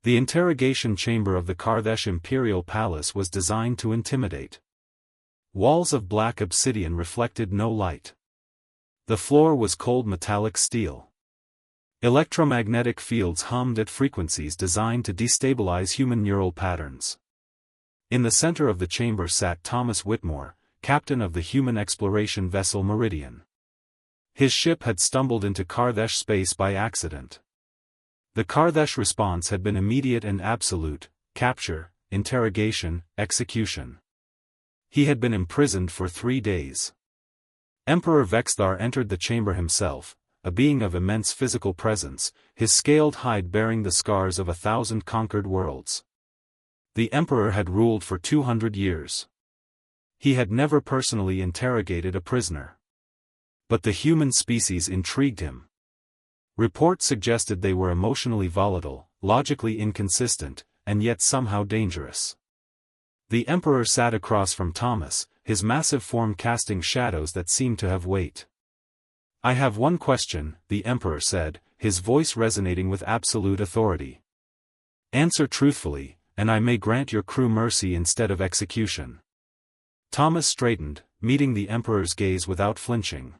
The interrogation chamber of the Karthesh imperial palace was designed to intimidate. Walls of black obsidian reflected no light. The floor was cold metallic steel. Electromagnetic fields hummed at frequencies designed to destabilize human neural patterns. In the center of the chamber sat Thomas Whitmore, captain of the human exploration vessel Meridian. His ship had stumbled into Karthesh space by accident. The Karthesh response had been immediate and absolute: capture, interrogation, execution. He had been imprisoned for 3 days. Emperor Vexthar entered the chamber himself, a being of immense physical presence, his scaled hide bearing the scars of 1,000 conquered worlds. The emperor had ruled for 200 years. He had never personally interrogated a prisoner. But the human species intrigued him. Reports suggested they were emotionally volatile, logically inconsistent, and yet somehow dangerous. The emperor sat across from Thomas, his massive form casting shadows that seemed to have weight. "I have one question," the emperor said, his voice resonating with absolute authority. "Answer truthfully, and I may grant your crew mercy instead of execution." Thomas straightened, meeting the emperor's gaze without flinching.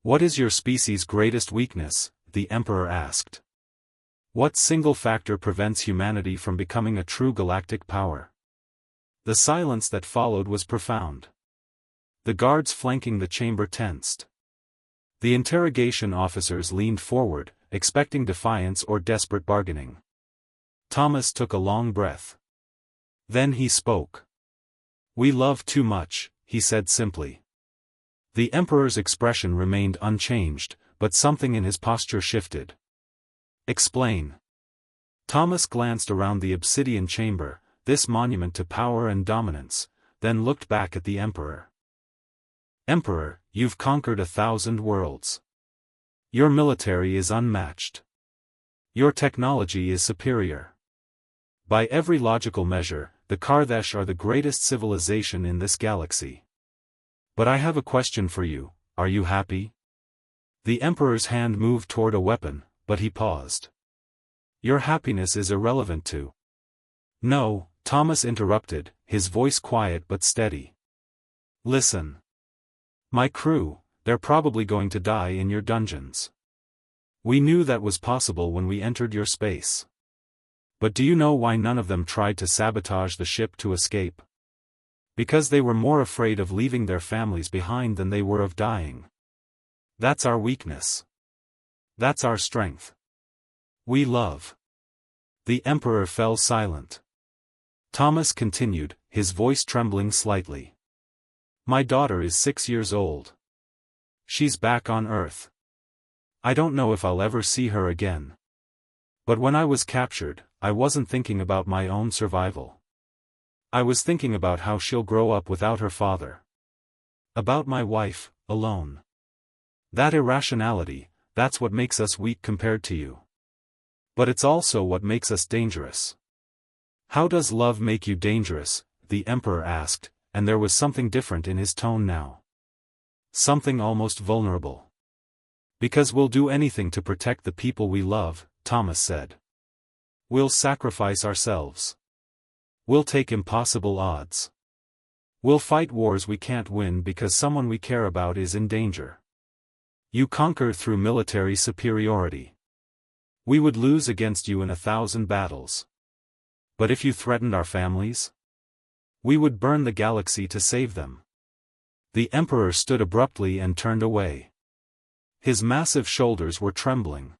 "What is your species' greatest weakness?" the emperor asked. "What single factor prevents humanity from becoming a true galactic power?" The silence that followed was profound. The guards flanking the chamber tensed. The interrogation officers leaned forward, expecting defiance or desperate bargaining. Thomas took a long breath. Then he spoke. "We love too much," he said simply. The emperor's expression remained unchanged, but something in his posture shifted. "Explain." Thomas glanced around the obsidian chamber, this monument to power and dominance, then looked back at the emperor. "Emperor, you've conquered 1,000 worlds. Your military is unmatched. Your technology is superior. By every logical measure, the Karthesh are the greatest civilization in this galaxy. But I have a question for you: are you happy?" The emperor's hand moved toward a weapon, but he paused. "Your happiness is irrelevant to—" "No," Thomas interrupted, his voice quiet but steady. "Listen. My crew, they're probably going to die in your dungeons. We knew that was possible when we entered your space. But do you know why none of them tried to sabotage the ship to escape? Because they were more afraid of leaving their families behind than they were of dying. That's our weakness. That's our strength. We love." The emperor fell silent. Thomas continued, his voice trembling slightly. "My daughter is 6 years old. She's back on Earth. I don't know if I'll ever see her again. But when I was captured, I wasn't thinking about my own survival. I was thinking about how she'll grow up without her father. About my wife, alone. That irrationality, that's what makes us weak compared to you. But it's also what makes us dangerous." "How does love make you dangerous?" the emperor asked, and there was something different in his tone now. Something almost vulnerable. "Because we'll do anything to protect the people we love," Thomas said. "We'll sacrifice ourselves. We'll take impossible odds. We'll fight wars we can't win because someone we care about is in danger. You conquer through military superiority. We would lose against you in 1,000 battles. But if you threatened our families? We would burn the galaxy to save them." The emperor stood abruptly and turned away. His massive shoulders were trembling.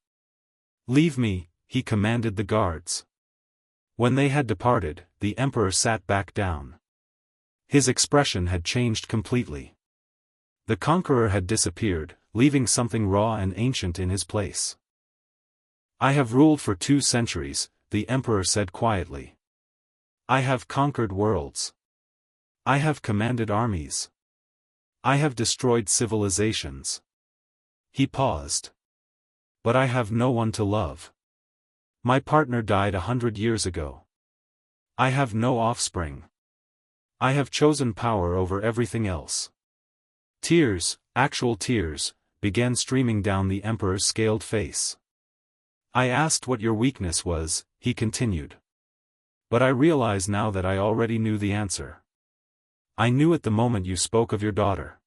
"Leave me," he commanded the guards. When they had departed, the emperor sat back down. His expression had changed completely. The conqueror had disappeared, leaving something raw and ancient in his place. "I have ruled for 2 centuries, the emperor said quietly. "I have conquered worlds. I have commanded armies. I have destroyed civilizations." He paused. "But I have no one to love. My partner died 100 years ago. I have no offspring. I have chosen power over everything else." Tears, actual tears, began streaming down the emperor's scaled face. "I asked what your weakness was," he continued. But I realize now that I already knew the answer. I knew it the moment you spoke of your daughter.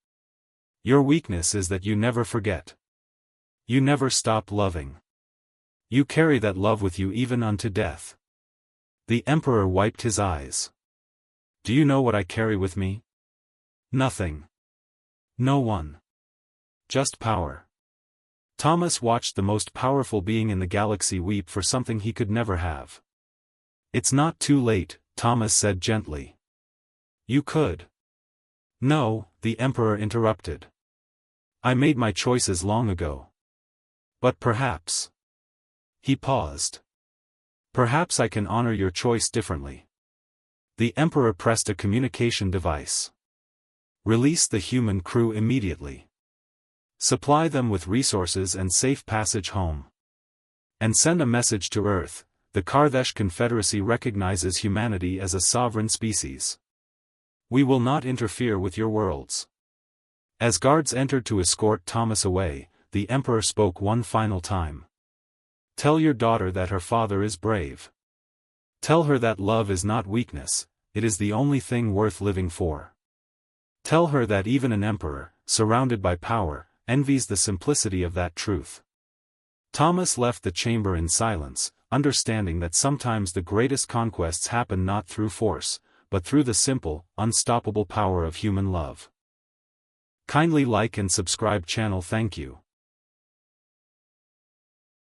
Your weakness is that you never forget. You never stop loving. You carry that love with you even unto death. The Emperor wiped his eyes. Do you know what I carry with me? Nothing. No one. Just power. Thomas watched the most powerful being in the galaxy weep for something he could never have. It's not too late, Thomas said gently. You could. No, the Emperor interrupted. I made my choices long ago. But perhaps. He paused. Perhaps I can honor your choice differently. The Emperor pressed a communication device. Release the human crew immediately. Supply them with resources and safe passage home. And send a message to Earth. The Karthesh Confederacy recognizes humanity as a sovereign species. We will not interfere with your worlds. As guards entered to escort Thomas away, the Emperor spoke one final time. Tell your daughter that her father is brave. Tell her that love is not weakness, it is the only thing worth living for. Tell her that even an emperor, surrounded by power, envies the simplicity of that truth. Thomas left the chamber in silence, understanding that sometimes the greatest conquests happen not through force, but through the simple, unstoppable power of human love. Kindly like and subscribe channel. Thank you.